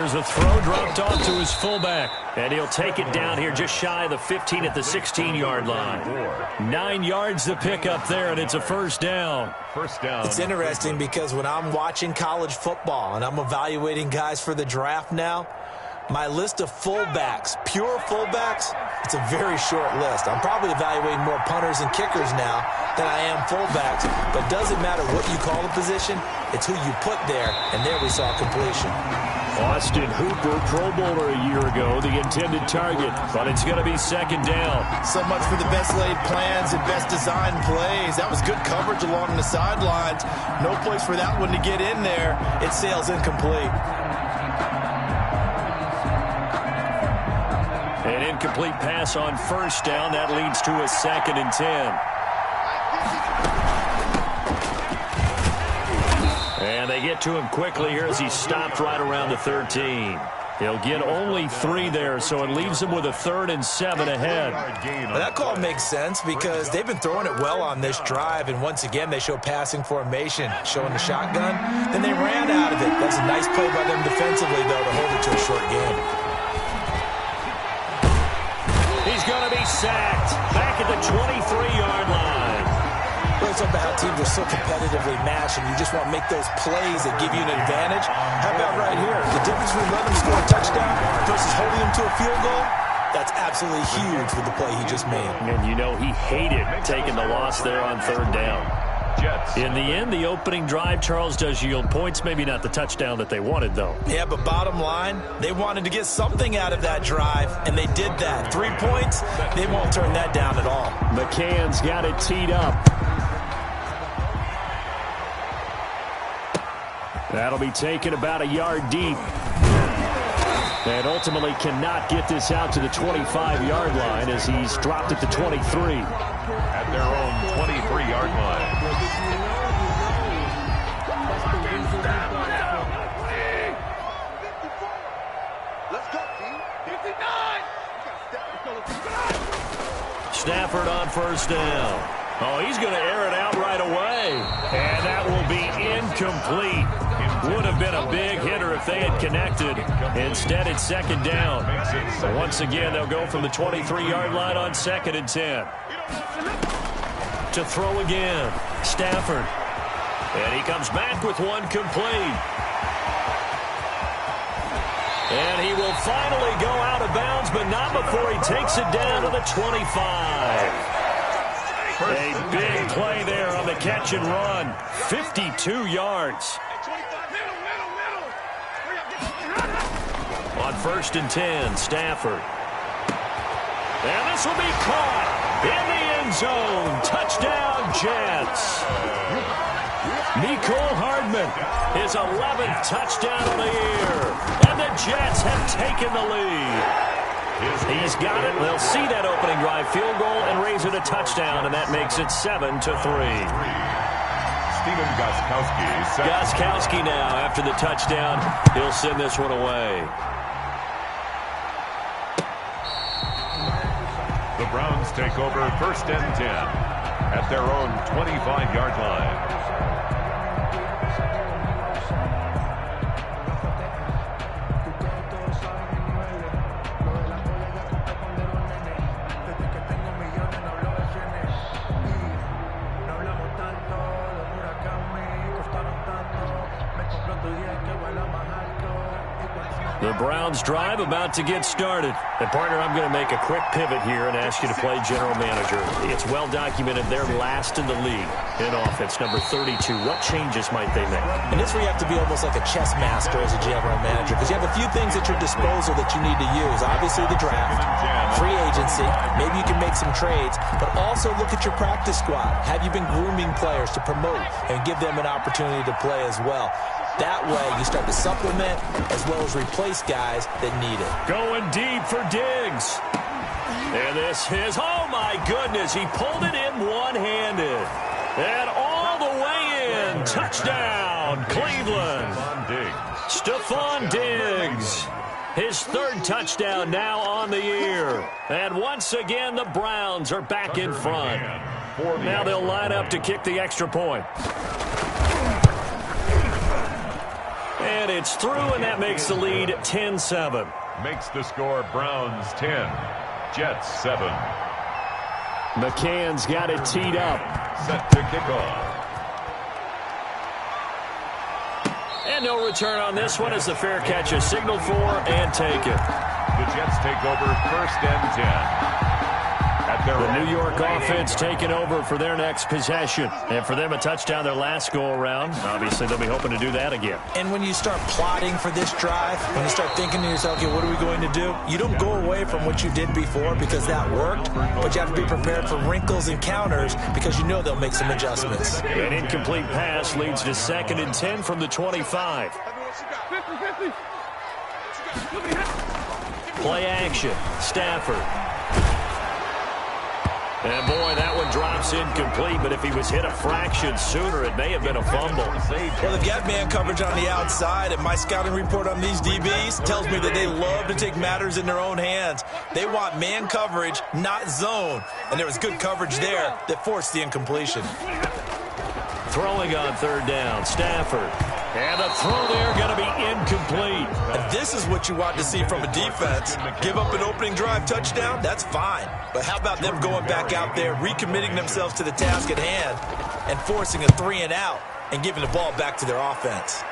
Here's a throw dropped off to his fullback. And he'll take it down here just shy of the 15 at the 16-yard line. 9 yards to pick up there, and it's a first down. First down. It's interesting because when I'm watching college football and I'm evaluating guys for the draft now, my list of fullbacks, pure fullbacks, it's a very short list. I'm probably evaluating more punters and kickers now than I am fullbacks. But it doesn't matter what you call the position, it's who you put there, and there we saw completion. Austin Hooper, Pro Bowler a year ago, the intended target, but it's going to be second down. So much for the best laid plans and best designed plays. That was good coverage along the sidelines. No place for that one to get in there. It sails incomplete. An incomplete pass on first down. That leads to a 2nd and 10. And they get to him quickly here as he stopped right around the 13. He'll get only 3 there, so it leaves him with a 3rd and 7 ahead. Well, that call makes sense because they've been throwing it well on this drive, and once again they show passing formation, showing the shotgun. Then they ran out of it. That's a nice play by them defensively, though, to hold it to a short game. He's going to be sacked back at the 23-yard line. Well, it's about how teams are so competitively matched, and you just want to make those plays that give you an advantage. How about right here? The difference between letting them score a touchdown versus holding them to a field goal, that's absolutely huge with the play he just made. And you know he hated taking the loss there on 3rd down. Jets. In the end, the opening drive, Charles, does yield points. Maybe not the touchdown that they wanted, though. Yeah, but bottom line, they wanted to get something out of that drive, and they did that. 3 points, they won't turn that down at all. McCann's got it teed up. That'll be taken about a yard deep. And ultimately cannot get this out to the 25-yard line as he's dropped at the 23. At their own 23-yard line. Stafford on first down. Oh, he's going to air it out right away. And that will be incomplete. Would have been a big hitter if they had connected. Instead, it's second down. So once again, they'll go from the 23-yard line on 2nd and 10. To throw again, Stafford. And he comes back with one complete. And he will finally go out of bounds, but not before he takes it down to the 25. A big play there on the catch and run. 52 yards. On 1st and 10, Stafford. And this will be caught in the end zone. Touchdown, Jets. Mecole Hardman, his 11th touchdown of the year. And the Jets have taken the lead. He's got it. They'll see that opening drive field goal and raise it a touchdown, and that makes it 7-3. Stephen Gostkowski. Gostkowski now, after the touchdown, he'll send this one away. The Browns take over 1st and 10 at their own 25-yard line. The Browns drive about to get started. And, partner, I'm going to make a quick pivot here and ask you to play general manager. It's well documented they're last in the league in offense, number 32. What changes might they make? And this is where you have to be almost like a chess master as a general manager, because you have a few things at your disposal that you need to use. Obviously, the draft, free agency, maybe you can make some trades, but also look at your practice squad. Have you been grooming players to promote and give them an opportunity to play as well? That way, you start to supplement as well as replace guys that need it. Going deep for Diggs. And this is, oh my goodness, he pulled it in one-handed. And all the way in. Touchdown, Cleveland. Stephon Diggs. His 3rd touchdown now on the year. And once again, the Browns are back in front. Now they'll line up to kick the extra point. And it's through, and that makes the lead 10-7. Makes the score Browns 10, Jets 7. McCann's got it teed up. Set to kick off. And no return on this one as the fair catch is signaled for and taken. The Jets take over 1st and 10. The New York offense taking over for their next possession. And for them, a touchdown their last go-around. Obviously, they'll be hoping to do that again. And when you start plotting for this drive, when you start thinking to yourself, okay, what are we going to do? You don't go away from what you did before because that worked, but you have to be prepared for wrinkles and counters because you know they'll make some adjustments. An incomplete pass leads to 2nd and 10 from the 25. Play action. Stafford. And, boy, that one drops incomplete, but if he was hit a fraction sooner, it may have been a fumble. Well, they've got man coverage on the outside, and my scouting report on these DBs tells me that they love to take matters in their own hands. They want man coverage, not zone. And there was good coverage there that forced the incompletion. Throwing on 3rd down, Stafford. And the throw there going to be incomplete. And this is what you want to see from a defense. Give up an opening drive touchdown, that's fine. But how about them going back out there, recommitting themselves to the task at hand, and forcing a 3-and-out and giving the ball back to their offense.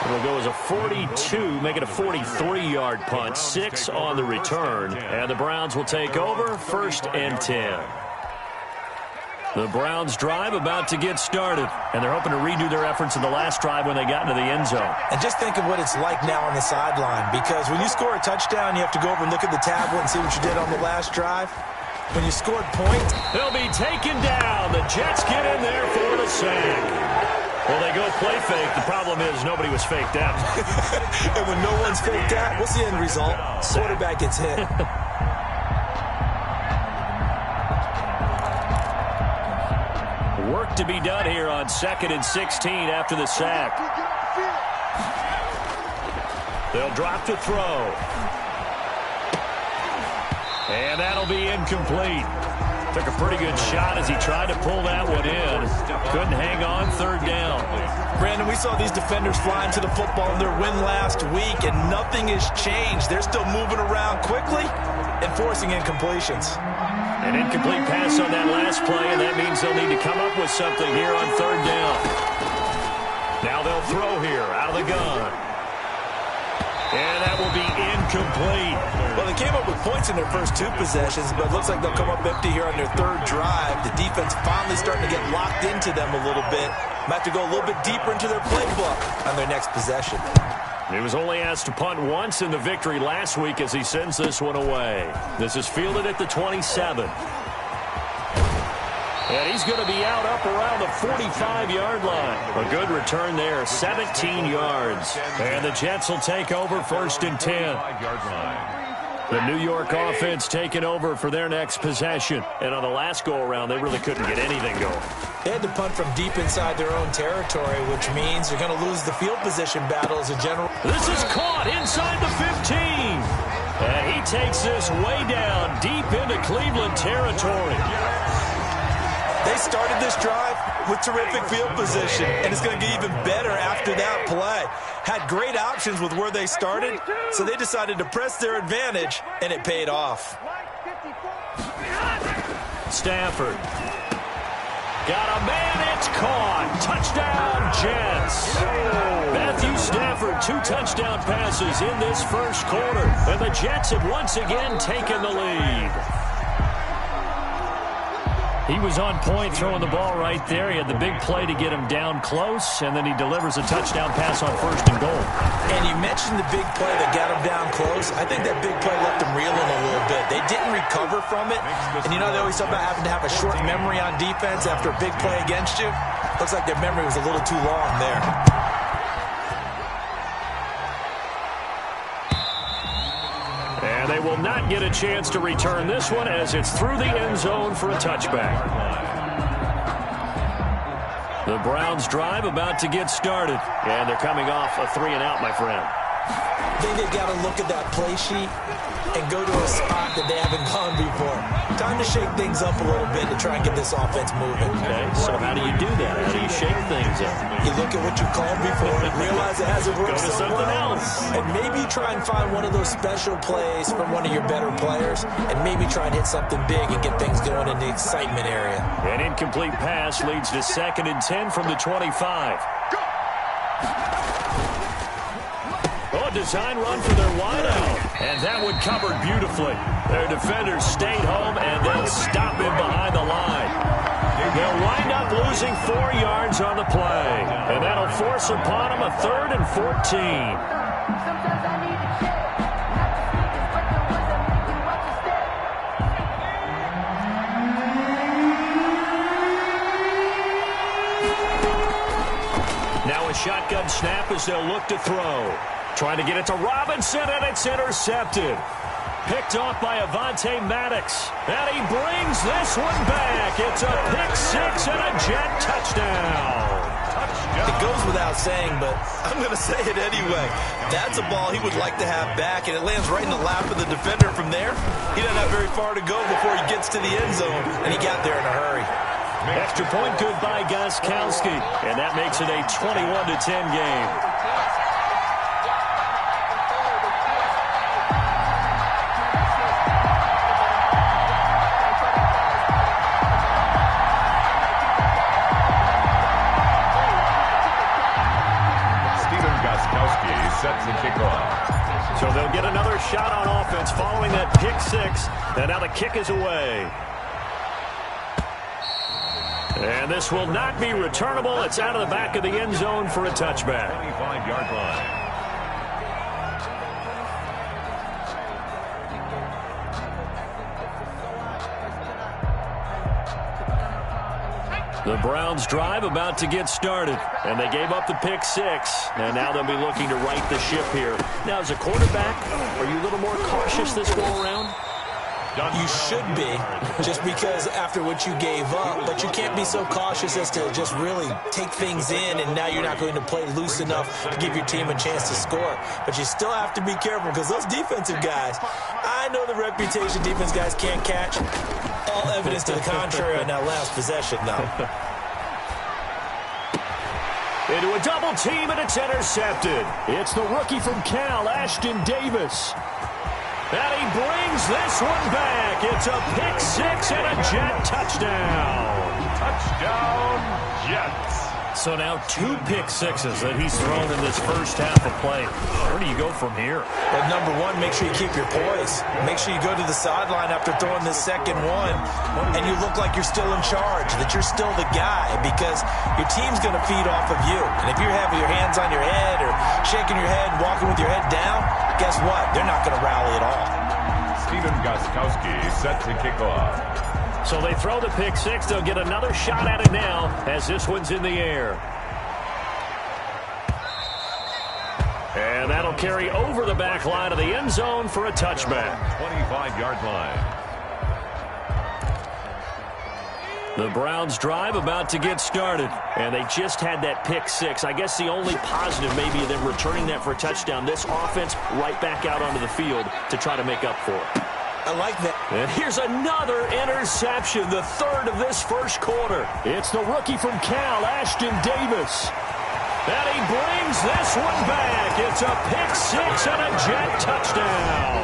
It'll go as a 42, make it a 43-yard punt, 6 on the return. And the Browns will take over 1st and 10. The Browns drive about to get started, and they're hoping to redo their efforts in the last drive when they got into the end zone. And just think of what it's like now on the sideline, because when you score a touchdown, you have to go over and look at the tablet and see what you did on the last drive. When you scored points, they'll be taken down. The Jets get in there for the sack. Well, they go play fake. The problem is nobody was faked out. And when no one's faked out, what's the end result? Quarterback gets hit. Work to be done here on 2nd and 16 after the sack. They'll drop to throw. And that'll be incomplete. Took a pretty good shot as he tried to pull that one in. Couldn't hang on 3rd down. Brandon, we saw these defenders flying to the football in their win last week, and nothing has changed. They're still moving around quickly and forcing incompletions. An incomplete pass on that last play, and that means they'll need to come up with something here on 3rd down. Now they'll throw here out of the gun. And that will be incomplete. Well, they came up with points in their first 2 possessions, but it looks like they'll come up empty here on their 3rd drive. The defense finally starting to get locked into them a little bit. Might have to go a little bit deeper into their playbook on their next possession. He was only asked to punt once in the victory last week as he sends this one away. This is fielded at the 27. And he's going to be out up around the 45-yard line. A good return there, 17 yards. And the Jets will take over 1st and 10. The New York offense taking over for their next possession. And on the last go-around, they really couldn't get anything going. They had to punt from deep inside their own territory, which means they're going to lose the field position battle as a general. This is caught inside the 15. And he takes this way down deep into Cleveland territory. They started this drive with terrific field position, and it's going to get even better after that play. Had great options with where they started, so they decided to press their advantage, and it paid off. Stafford. Got a man, it's caught. Touchdown, Jets. Matthew Stafford, 2 touchdown passes in this first quarter, and the Jets have once again taken the lead. He was on point throwing the ball right there. He had the big play to get him down close, and then he delivers a touchdown pass on 1st and goal. And you mentioned the big play that got him down close. I think that big play left him reeling a little bit. They didn't recover from it. And you know, they always talk about having to have a short memory on defense after a big play against you. Looks like their memory was a little too long there. And they will not get a chance to return this one as it's through the end zone for a touchback. The Browns drive about to get started. And they're coming off a 3-and-out, my friend. I think they've got to look at that play sheet and go to a spot that they haven't gone before. Time to shake things up a little bit to try and get this offense moving. Okay, so how do you do that? How do you shake things up? You look at what you called before and realize it hasn't worked Go to so something well. else. And maybe try and find one of those special plays from one of your better players and maybe try and hit something big and get things going in the excitement area. An incomplete pass leads to 2nd and 10 from the 25. A design run for their wideout. And that one covered beautifully. Their defenders stayed home, and they'll stop him behind the line. They'll wind up losing 4 yards on the play. And that'll force upon them a 3rd and 14. Now a shotgun snap as they'll look to throw. Trying to get it to Robinson, and it's intercepted. Picked off by Avonte Maddox. And he brings this one back. It's a pick-6 and a Jet touchdown. It goes without saying, but I'm going to say it anyway. That's a ball he would like to have back, and it lands right in the lap of the defender from there. He doesn't have very far to go before he gets to the end zone, and he got there in a hurry. Extra point good by Gostkowski, and that makes it a 21-10 game. Set to kick off. So they'll get another shot on offense following that pick-6, and now the kick is away. And this will not be returnable. It's out of the back of the end zone for a touchback. 25-yard line. The Browns drive about to get started, and they gave up the pick-6, and now they'll be looking to right the ship here. Now, as a quarterback, are you a little more cautious this go-around? You should be, just because after what you gave up, but you can't be so cautious as to just really take things in, and now you're not going to play loose enough to give your team a chance to score. But you still have to be careful, because those defensive guys, I know the reputation defense guys can't catch. All evidence to the contrary on that last possession, though. Into a double team, and it's intercepted. It's the rookie from Cal, Ashton Davis. And he brings this one back. It's a pick-6 and a Jet touchdown. Touchdown, Jets. So now 2 pick-6s that he's thrown in this first half of play. Where do you go from here? Well, number one, make sure you keep your poise. Make sure you go to the sideline after throwing this second one, and you look like you're still in charge, that you're still the guy, because your team's going to feed off of you. And if you're having your hands on your head or shaking your head, walking with your head down, guess what? They're not going to rally at all. Steven Gostkowski set to kick off. So they throw the pick-6. They'll get another shot at it now as this one's in the air. And that'll carry over the back line of the end zone for a touchback. 25-yard line. The Browns drive about to get started, and they just had that pick-6. I guess the only positive maybe of them returning that for a touchdown. This offense right back out onto the field to try to make up for it. I like that. And here's another interception, the 3rd of this first quarter. It's the rookie from Cal, Ashton Davis. And he brings this one back. It's a pick-6 and a Jet touchdown.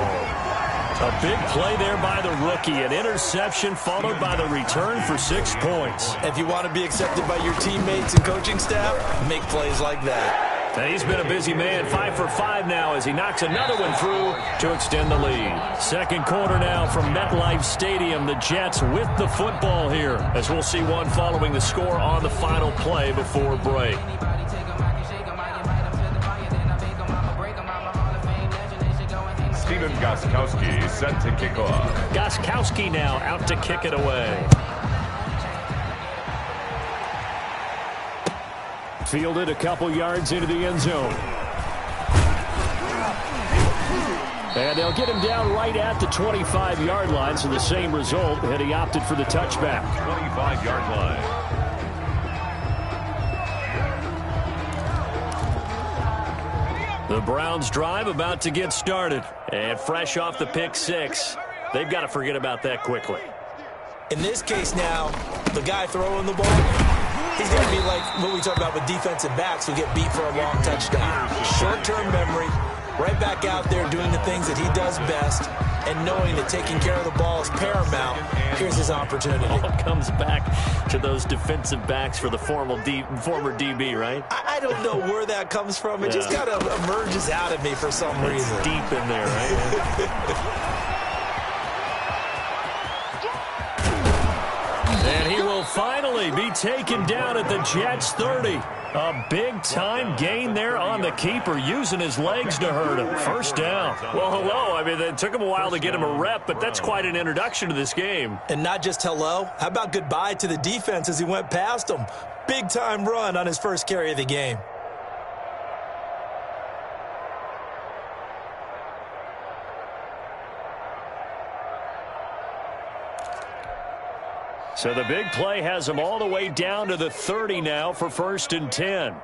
A big play there by the rookie. An interception followed by the return for 6 points. If you want to be accepted by your teammates and coaching staff, make plays like that. And he's been a busy man, 5 for 5 now as he knocks another one through to extend the lead. Second quarter now from MetLife Stadium. The Jets with the football here, as we'll see one following the score on the final play before break. Steven Gostkowski set to kick off. Gostkowski now out to kick it away. Fielded a couple yards into the end zone. And they'll get him down right at the 25-yard line, so the same result, and he opted for the touchback. 25-yard line. The Browns drive about to get started. And fresh off the pick-6, they've got to forget about that quickly. In this case now, the guy throwing the ball, he's going to be like what we talk about with defensive backs who get beat for a long touchdown. Short-term memory, right back out there doing the things that he does best, and knowing that taking care of the ball is paramount. Here's his opportunity. All comes back to those defensive backs for the former DB, right? I don't know where that comes from. It just kind of emerges out of me for some reason. It's deep in there, right? And he will finally be taken down at the Jets' 30. A big-time gain there on the keeper, using his legs to hurt him. First down. Well, hello. I mean, it took him a while to get him a rep, but that's quite an introduction to this game. And not just hello. How about goodbye to the defense as he went past him? Big-time run on his first carry of the game. So the big play has him all the way down to the 30 now for 1st and 10.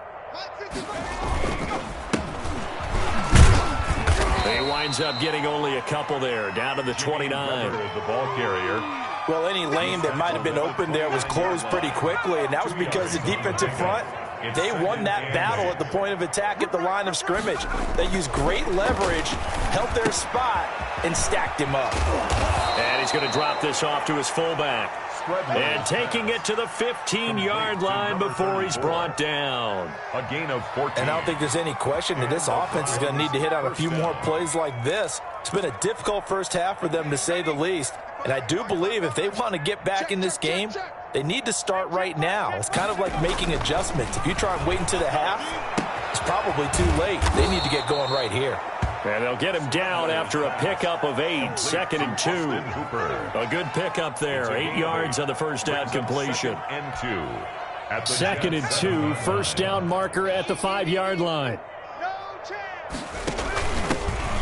He winds up getting only a couple there, down to the 29. The ball carrier. Well, any lane that might have been open there was closed pretty quickly, and that was because the defensive front, they won that battle at the point of attack at the line of scrimmage. They used great leverage, held their spot, and stacked him up. And he's going to drop this off to his fullback. And taking it to the 15-yard line before he's brought down. A gain of 14. And I don't think there's any question that this offense is going to need to hit on a few more plays like this. It's been a difficult first half for them, to say the least. And I do believe if they want to get back in this game, they need to start right now. It's kind of like making adjustments. If you try and wait until the half, it's probably too late. They need to get going right here. And they'll get him down after a pickup of 8, 2nd and 2. A good pickup there, 8 yards on the first down completion. 2nd and 2, first down marker at the 5-yard line.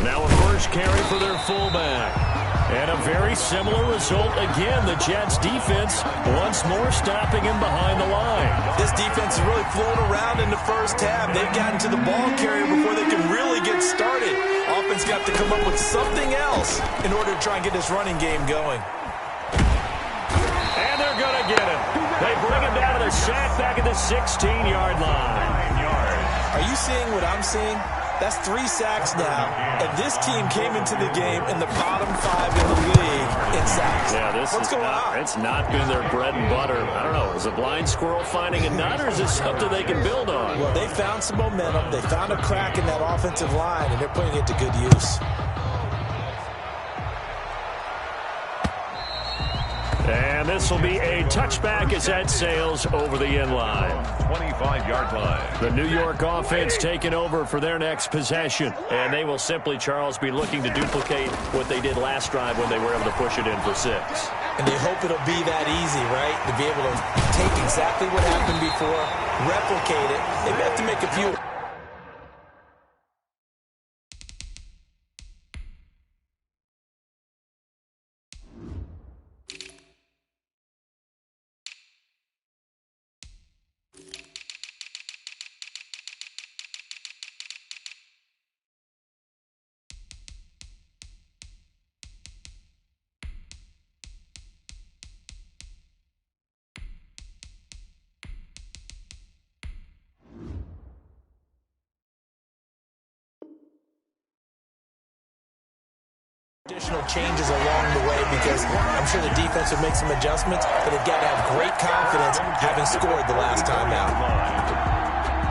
Now a first carry for their fullback. And a very similar result again. The Jets defense once more stopping him behind the line. This defense has really flown around in the first half. They've gotten to the ball carrier before they can really get started. Offense got to come up with something else in order to try and get this running game going. And they're going to get him. They bring him down to the sack back at the 16-yard line. Are you seeing what I'm seeing? That's 3 sacks now, and this team came into the game in the bottom 5 in the league in sacks. Yeah, what's going on? It's not been their bread and butter. I don't know. Is a blind squirrel finding a nut, or is this something they can build on? Well, they found some momentum. They found a crack in that offensive line, and they're putting it to good use. And this will be a touchback as that sails over the end line. 25-yard line. The New York offense taking over for their next possession. And they will simply, Charles, be looking to duplicate what they did last drive when they were able to push it in for 6. And they hope it'll be that easy, right? To be able to take exactly what happened before, replicate it. They have to make a few... additional changes along the way, because I'm sure the defense will make some adjustments, but they've got to have great confidence having scored the last time out.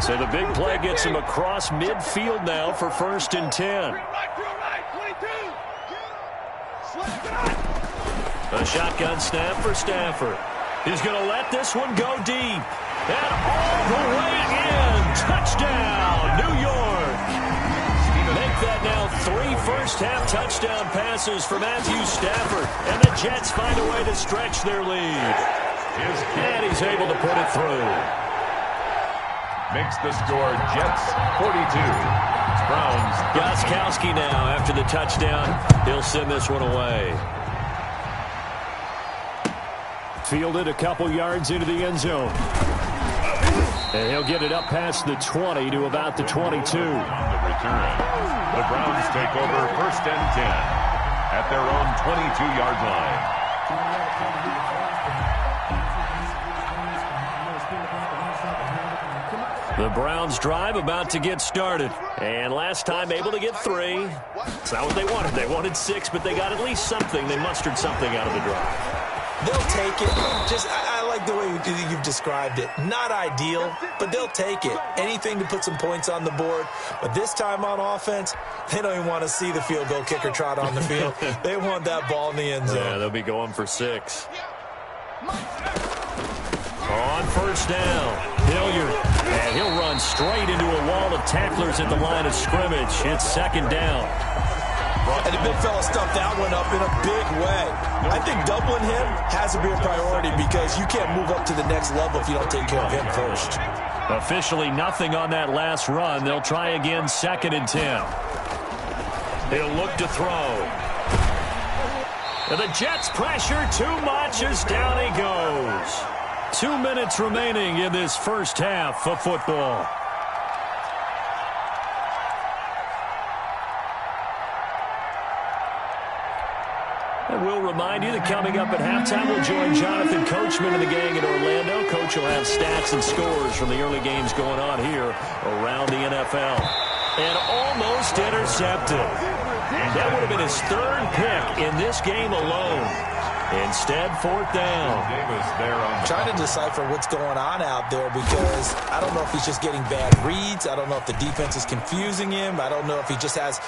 So the big play gets him across midfield now for 1st and 10. A shotgun snap for Stafford. He's going to let this one go deep. And all the way in. Touchdown, New York. Make that now 3 first-half touchdown passes for Matthew Stafford. And the Jets find a way to stretch their lead. And he's able to put it through. Makes the score Jets 42. Browns. Gostkowski now after the touchdown. He'll send this one away. Fielded a couple yards into the end zone. And he'll get it up past the 20 to about the 22. On the return, the Browns take over 1st and 10 at their own 22-yard line. The Browns drive about to get started. And last time able to get 3. It's not what they wanted. They wanted 6, but they got at least something. They mustered something out of the drive. They'll take it. I like the way you've described it. Not ideal, but they'll take it. Anything to put some points on the board. But this time on offense, they don't even want to see the field goal kicker trot on the field. They want that ball in the end zone. Yeah, they'll be going for 6. On first down, Hilliard. And he'll run straight into a wall of tacklers at the line of scrimmage. It's second down. And the big fella stuffed that one up in a big way. I think doubling him has to be a priority because you can't move up to the next level if you don't take care of him first. Officially nothing on that last run. They'll try again, 2nd and 10. He'll look to throw. And the Jets pressure too much as down he goes. 2 minutes remaining in this first half of football. And we'll remind you that coming up at halftime, we'll join Jonathan Coachman and the gang in Orlando. Coach will have stats and scores from the early games going on here around the NFL. And almost intercepted. That would have been his 3rd pick in this game alone. Instead, 4th down. Trying to decipher what's going on out there because I don't know if he's just getting bad reads. I don't know if the defense is confusing him. I don't know if he just has,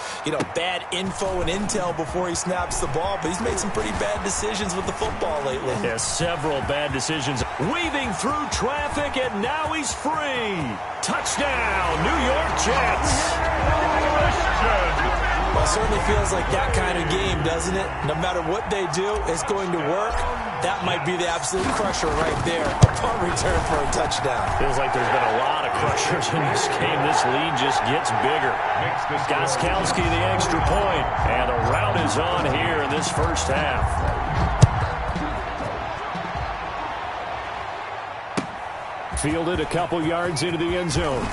bad info and intel before he snaps the ball. But he's made some pretty bad decisions with the football lately. Yeah, several bad decisions. Weaving through traffic, and now he's free. Touchdown, New York Jets. Well, it certainly feels like that kind of game, doesn't it? No matter what they do, it's going to work. That might be the absolute crusher right there. A punt return for a touchdown. Feels like there's been a lot of crushers in this game. This lead just gets bigger. Gostkowski the extra point. And the route is on here in this first half. Fielded a couple yards into the end zone.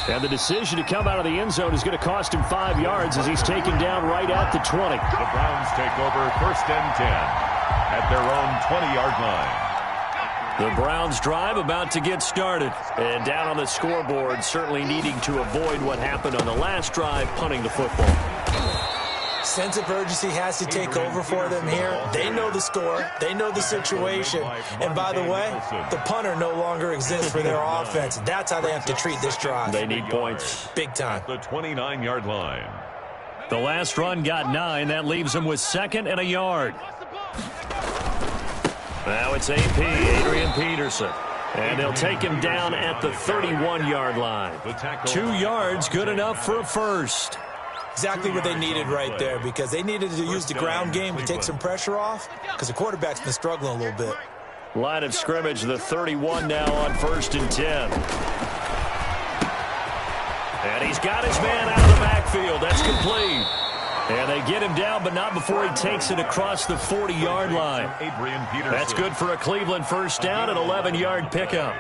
And the decision to come out of the end zone is going to cost him 5 yards as he's taken down right at the 20. The Browns take over 1st and 10 at their own 20-yard line. The Browns drive about to get started. And down on the scoreboard, certainly needing to avoid what happened on the last drive, punting the football. Sense of urgency has to take over for them here. They know the score. They know the situation. And by the way, the punter no longer exists for their offense. That's how they have to treat this drive. They need points. Big time. The 29-yard line. The last run got 9. That leaves them with 2nd and a yard. Now it's AP, Adrian Peterson. And they'll take him down at the 31-yard line. 2 yards, good enough for a first. Exactly what they needed right there because they needed to use the ground game to take some pressure off because the quarterback's been struggling a little bit. Line of scrimmage, the 31 now on 1st and 10. And he's got his man out of the backfield. That's complete. And they get him down, but not before he takes it across the 40-yard line. That's good for a Cleveland first down, an 11-yard pickup.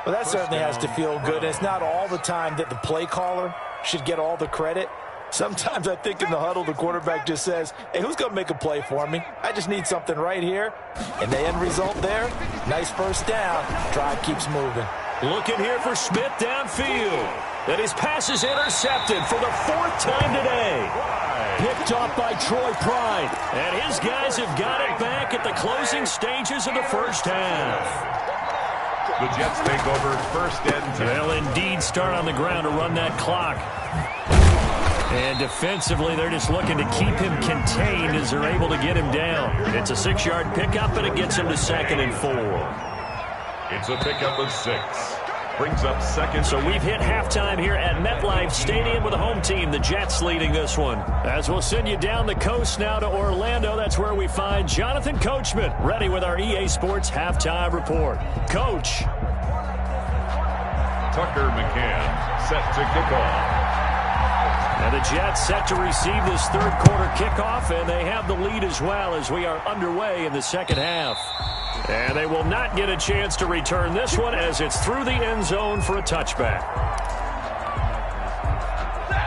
Well, that certainly has to feel good. It's not all the time that the play caller should get all the credit. Sometimes I think in the huddle, the quarterback just says, hey, who's going to make a play for me? I just need something right here. And the end result there, nice first down. Drive keeps moving. Looking here for Smith downfield. And his pass is intercepted for the 4th time today. Picked off by Troy Pride. And his guys have got it back at the closing stages of the first half. The Jets take over 1st and 10. They'll indeed start on the ground to run that clock. And defensively, they're just looking to keep him contained as they're able to get him down. It's a 6-yard pickup, and it gets him to 2nd and 4. It's a pickup of 6. Brings up 2nd. So we've hit halftime here at MetLife Stadium with the home team, the Jets, leading this one. As we'll send you down the coast now to Orlando, that's where we find Jonathan Coachman, ready with our EA Sports halftime report. Coach. Tucker McCann set to kick off. And the Jets set to receive this 3rd quarter kickoff, and they have the lead as well as we are underway in the 2nd half. And they will not get a chance to return this one as it's through the end zone for a touchback.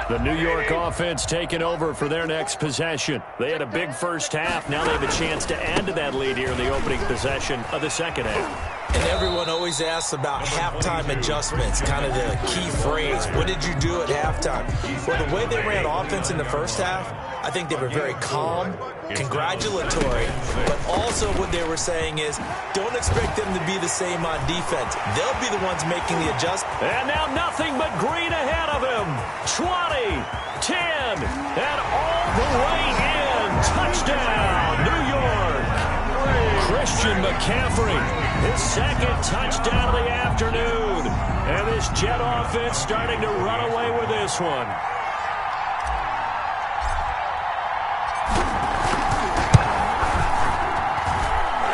The New York offense taking over for their next possession. They had a big first half. Now they have a chance to add to that lead here in the opening possession of the 2nd half. And everyone always asks about halftime adjustments, kind of the key phrase. What did you do at halftime? Well, the way they ran offense in the first half, I think they were very calm, congratulatory, but also what they were saying is don't expect them to be the same on defense. They'll be the ones making the adjustment. And now nothing but green ahead of him. 20, 10, and all the way in. Touchdown, New York. Christian McCaffrey, his second touchdown of the afternoon. And this Jet offense starting to run away with this one.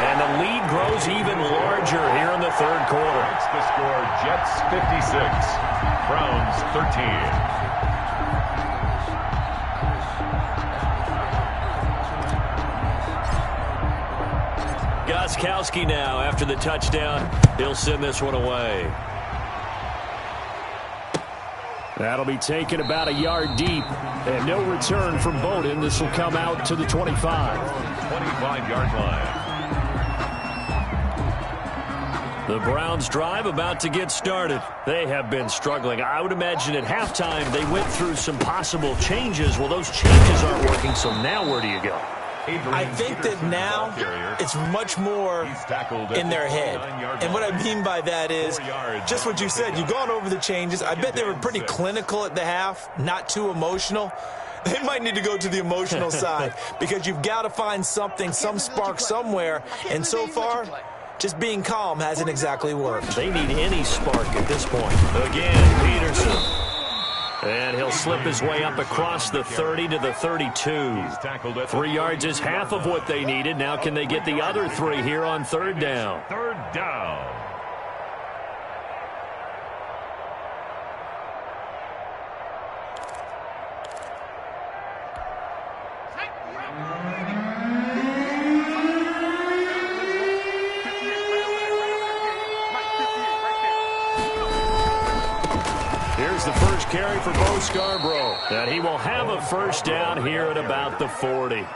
And the lead grows even larger here in the third quarter. That's the score, Jets 56, Browns 13. Gostkowski now after the touchdown. He'll send this one away. That'll be taken about a yard deep. And no return from Bowden. This will come out to the 25. 25-yard line. The Browns drive about to get started. They have been struggling. I would imagine at halftime they went through some possible changes. Well, those changes aren't working, so now where do you go? I think that now it's much more in their head. And what I mean by that is just what you said. You've gone over the changes. I bet they were pretty clinical at the half, not too emotional. They might need to go to the emotional side because you've got to find something, some spark somewhere. And so far, just being calm hasn't exactly worked. They need any spark at this point. Again, Peterson. And he'll slip his way up across the 30 to the 32. 3 yards is half of what they needed. Now can they get the other 3 here on third down? Third down. Here's the first carry for Bo Scarborough. And he will have a first down here at about the 40.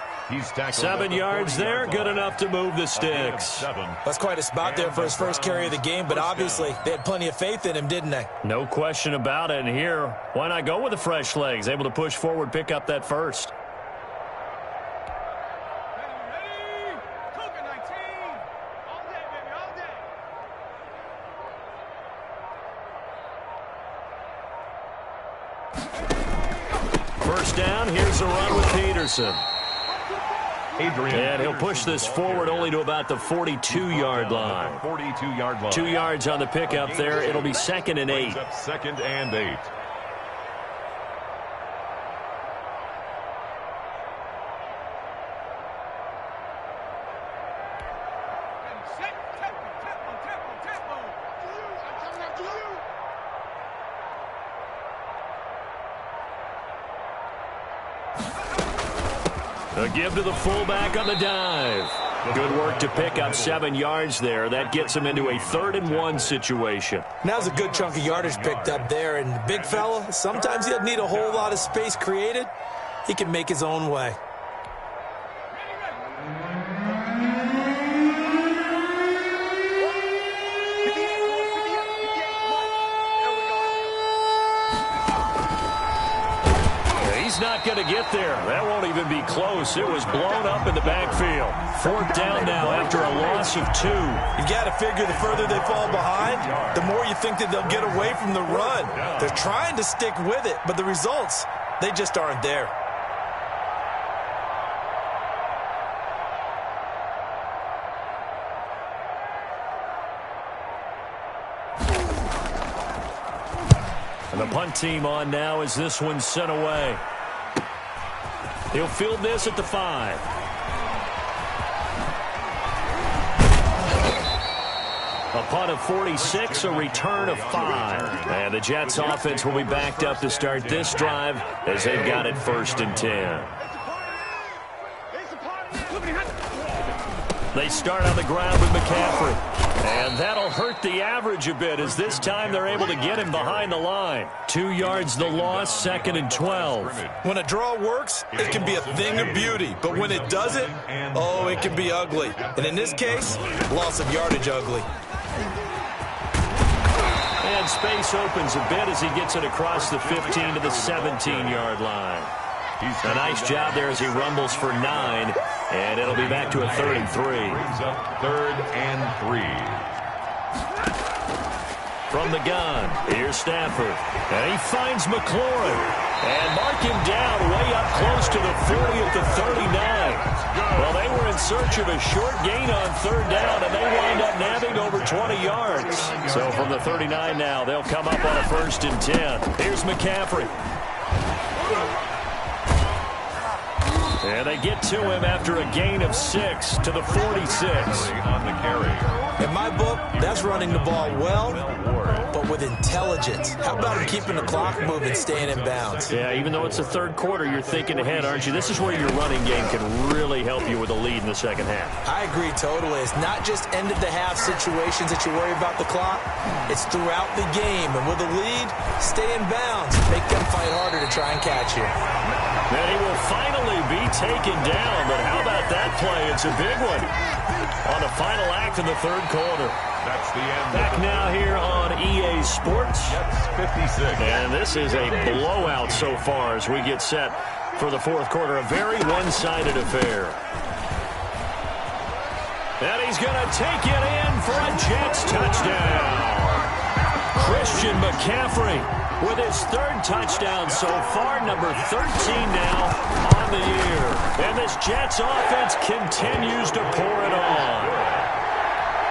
7 yards there, good enough to move the sticks. That's quite a spot there for his first carry of the game, but obviously they had plenty of faith in him, didn't they? No question about it. And here, why not go with the fresh legs? Able to push forward, pick up that first. First down, here's the run with Peterson. And he'll push this forward only to about the 42-yard line. 42-yard line. 2 yards on the pickup there. It'll be 2nd and 8. Second and 8. A give to the fullback on the dive. Good work to pick up 7 yards there. That gets him into a 3rd and 1 situation. Now's a good chunk of yardage picked up there. And the big fella, sometimes he doesn't need a whole lot of space created. He can make his own way. He's not going to get there. That won't even be close. It was blown up in the backfield. 4th down now after a loss of 2. You've got to figure the further they fall behind, the more you think that they'll get away from the run. They're trying to stick with it, but the results, they just aren't there. And the punt team on now as this one's sent away. He'll field this at the 5. A punt of 46, a return of 5. And the Jets offense will be backed up to start this drive as they've got it 1st and 10. They start on the ground with McCaffrey. And that'll hurt the average a bit as this time they're able to get him behind the line. 2 yards the loss, 2nd and 12. When a draw works, it can be a thing of beauty. But when it doesn't, oh, it can be ugly. And in this case, loss of yardage ugly. And space opens a bit as he gets it across the 15 to the 17-yard line. A nice job there as he rumbles for 9, and it'll be back to a 3rd and 3. Brings up 3rd and 3. From the gun, here's Stafford. And he finds McLaurin. And mark him down way up close to the 40 at the 39. Well, they were in search of a short gain on 3rd down, and they wind up nabbing over 20 yards. So from the 39 now, they'll come up on a 1st and 10. Here's McCaffrey. And they get to him after a gain of 6 to the 46. On the carry. In my book, that's running the ball well, but with intelligence. How about him keeping the clock moving, staying in bounds? Yeah, even though it's the 3rd quarter, you're thinking ahead, aren't you? This is where your running game can really help you with a lead in the 2nd half. I agree totally. It's not just end-of-the-half situations that you worry about the clock. It's throughout the game. And with a lead, stay in bounds. Make them fight harder to try and catch you. And he will finally be taken down, but how about that play? It's a big one on the final act in the 3rd quarter. That's the end. Back now here on EA Sports. That's 56. And this is a blowout so far as we get set for the 4th quarter. A very one-sided affair. And he's going to take it in for a Jets touchdown. Christian McCaffrey with his 3rd touchdown so far, number 13 now on the year. And this Jets offense continues to pour it on.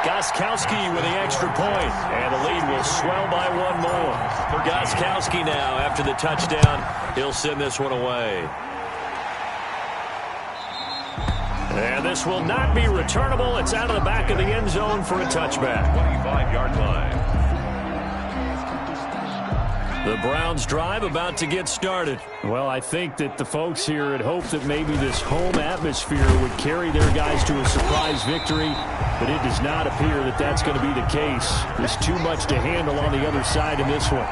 Gostkowski with the extra point, and the lead will swell by 1 more. Gostkowski now, after the touchdown, he'll send this one away. And this will not be returnable. It's out of the back of the end zone for a touchback. 25-yard line. The Browns drive about to get started. Well, I think that the folks here had hoped that maybe this home atmosphere would carry their guys to a surprise victory, but it does not appear that that's going to be the case. There's too much to handle on the other side in this one.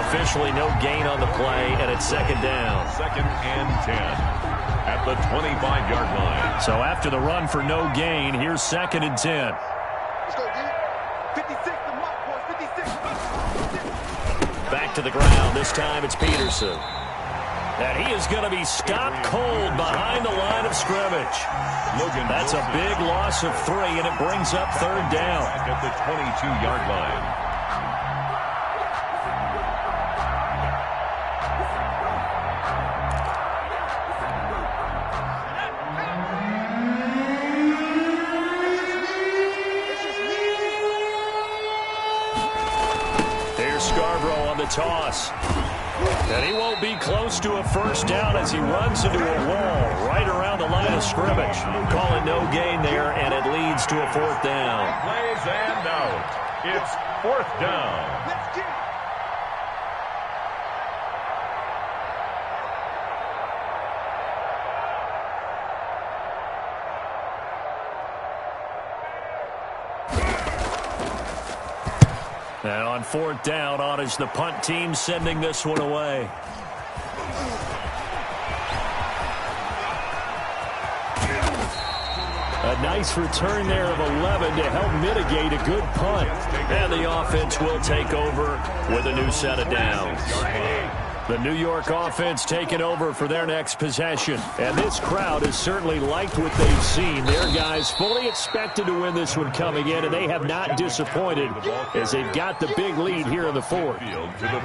Officially no gain on the play, and it's 2nd down. 2nd and 10 at the 25-yard line. So after the run for no gain, here's 2nd and 10. Let's go, dude. 56, the mark, boys. 56. Back to the ground. This time it's Peterson. And he is going to be stopped cold behind the line of scrimmage. That's a big loss of 3, and it brings up 3rd down. At the 22-yard line. Toss. And he won't be close to a 1st down as he runs into a wall right around the line of scrimmage. Call it no gain there, and it leads to a 4th down. Plays and out. It's 4th down. Let's get it. And on 4th down, on is the punt team sending this one away. A nice return there of 11 to help mitigate a good punt. And the offense will take over with a new set of downs. The New York offense taking over for their next possession. And this crowd has certainly liked what they've seen. Their guys fully expected to win this one coming in, and they have not disappointed as they've got the big lead here in the 4th.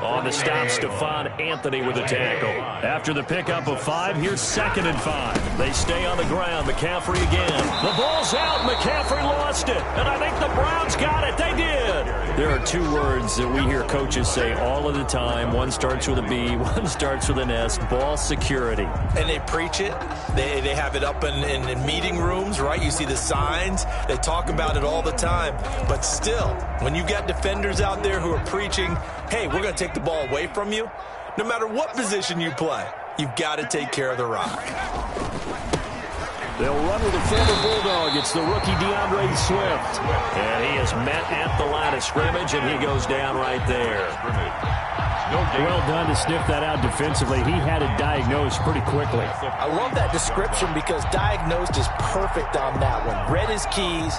On the stop, Stephon Anthony with a tackle. After the pickup of 5, here's 2nd and 5. They stay on the ground. McCaffrey again. The ball's out. McCaffrey lost it. And I think the Browns got it. They did. There are 2 words that we hear coaches say all of the time. One starts with a B. One starts with an S. Ball security. And they preach it. They have it up in meeting rooms, right? You see the signs. They talk about it all the time. But still, when you've got defenders out there who are preaching, hey, we're going to take the ball away from you, no matter what position you play, you've got to take care of the rock. They'll run with a former Bulldog. It's the rookie DeAndre Swift. And he is met at the line of scrimmage, and he goes down right there. Well done to sniff that out defensively. He had it diagnosed pretty quickly. I love that description because diagnosed is perfect on that one. Read his keys,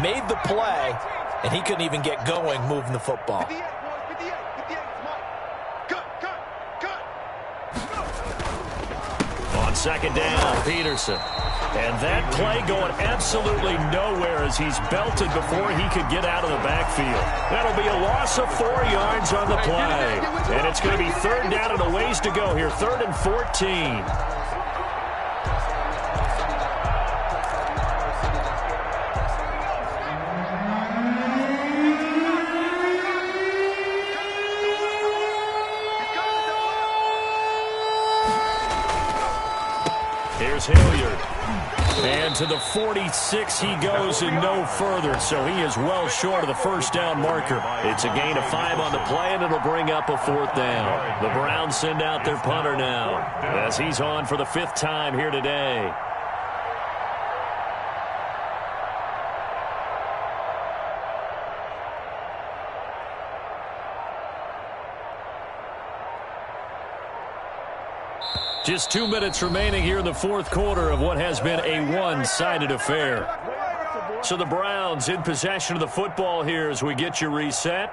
made the play, and he couldn't even get going moving the football. 58, boys. 58. second down, Peterson. And that play going absolutely nowhere as he's belted before he could get out of the backfield. That'll be a loss of 4 yards on the play. And it's going to be third down and a ways to go here, 3rd and 14. Here's Hilliard. And to the 46 he goes and no further, so he is well short of the first down marker. It's a gain of 5 on the play, and it'll bring up a 4th down. The Browns send out their punter now as he's on for the 5th time here today. Just 2 minutes remaining here in the 4th quarter of what has been a one-sided affair. So the Browns in possession of the football here as we get you reset.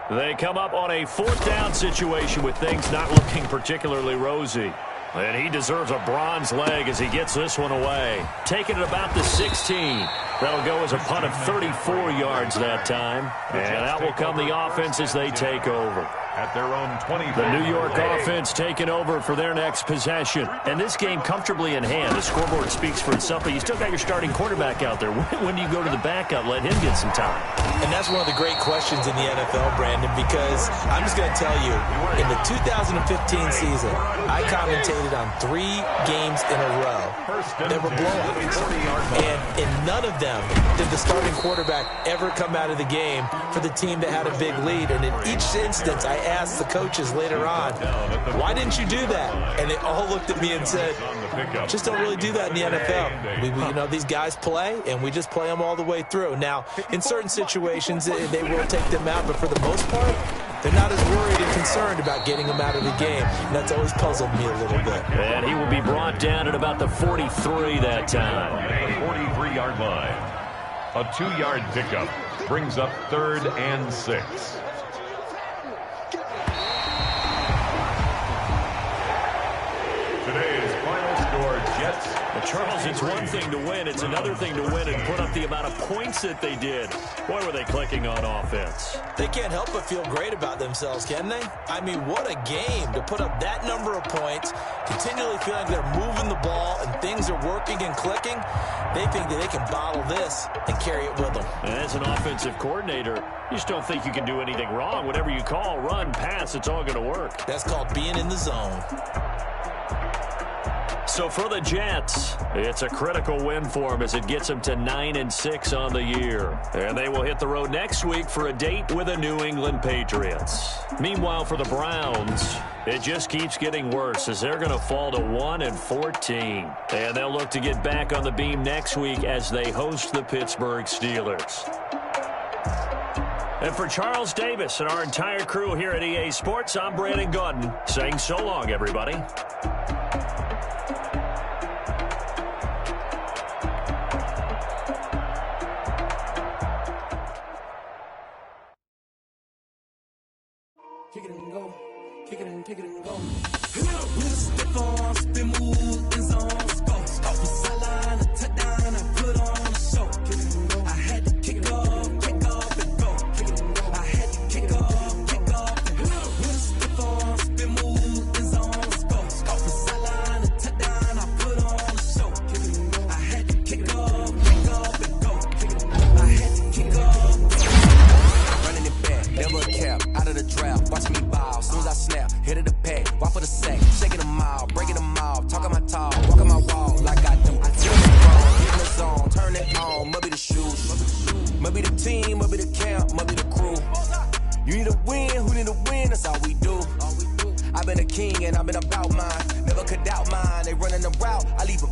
They come up on a 4th down situation with things not looking particularly rosy. And he deserves a bronze leg as he gets this one away. Taking it about the 16. That'll go as a punt of 34 yards that time. And out will come the offense as they take over. At their own 20. The New York offense taking over for their next possession. And this game comfortably in hand. The scoreboard speaks for itself, but you still got your starting quarterback out there. When do you go to the backup? Let him get some time. And that's one of the great questions in the NFL, Brandon, because I'm just going to tell you, in the 2015 season, I commentated on 3 games in a row that were blowouts. And in none of them did the starting quarterback ever come out of the game for the team that had a big lead. And in each instance, I asked the coaches later on, why didn't you do that? And they all looked at me and said, just don't really do that in the NFL. You know, these guys play, and we just play them all the way through. Now, in certain situations, they will take them out, but for the most part, they're not as worried and concerned about getting them out of the game. And that's always puzzled me a little bit. And he will be brought down at about the 43 that time. 43-yard line. A 2-yard pickup brings up 3rd and 6. Today's final score, Jets. But Charles, it's one thing to win. It's another thing to win and put up the amount of points that they did. Boy, were they clicking on offense. They can't help but feel great about themselves, can they? I mean, what a game to put up that number of points, continually feeling they're moving the ball and things are working and clicking. They think that they can bottle this and carry it with them. And as an offensive coordinator, you just don't think you can do anything wrong. Whatever you call, run, pass, it's all going to work. That's called being in the zone. So for the Jets, it's a critical win for them as it gets them to 9-6 on the year. And they will hit the road next week for a date with the New England Patriots. Meanwhile, for the Browns, it just keeps getting worse as they're going to fall to 1-14. And they'll look to get back on the beam next week as they host the Pittsburgh Steelers. And for Charles Davis and our entire crew here at EA Sports, I'm Brandon Gaudin saying so long, everybody. Kick it and go. Kick it and go. With a stiff arm, spin move, in zone, go. Off the sideline, a touchdown, I put on a show. Kick it and go. I had to kick off and go. Kick it and go. I had to kick off and go. With a stiff arm, spin move, in zone, go. Off the sideline, a touchdown, I put on a show. Kick it and go. I had to kick off and go. Kick it and go. I had to kick off. Running it back, never a cap, out of the draft. Watch me bow, as soon as I snap, hit it the pack, walk for the sack, shaking them out, breaking them out, talking my talk, walking my wall like I do. I feel it wrong, get in the zone, turn it on, must be the shoes, must be the team, must be the camp, must be the crew. You need a win, who need a win, that's all we do. I've been a king and I've been about mine, never could doubt mine, they running the route, I leave a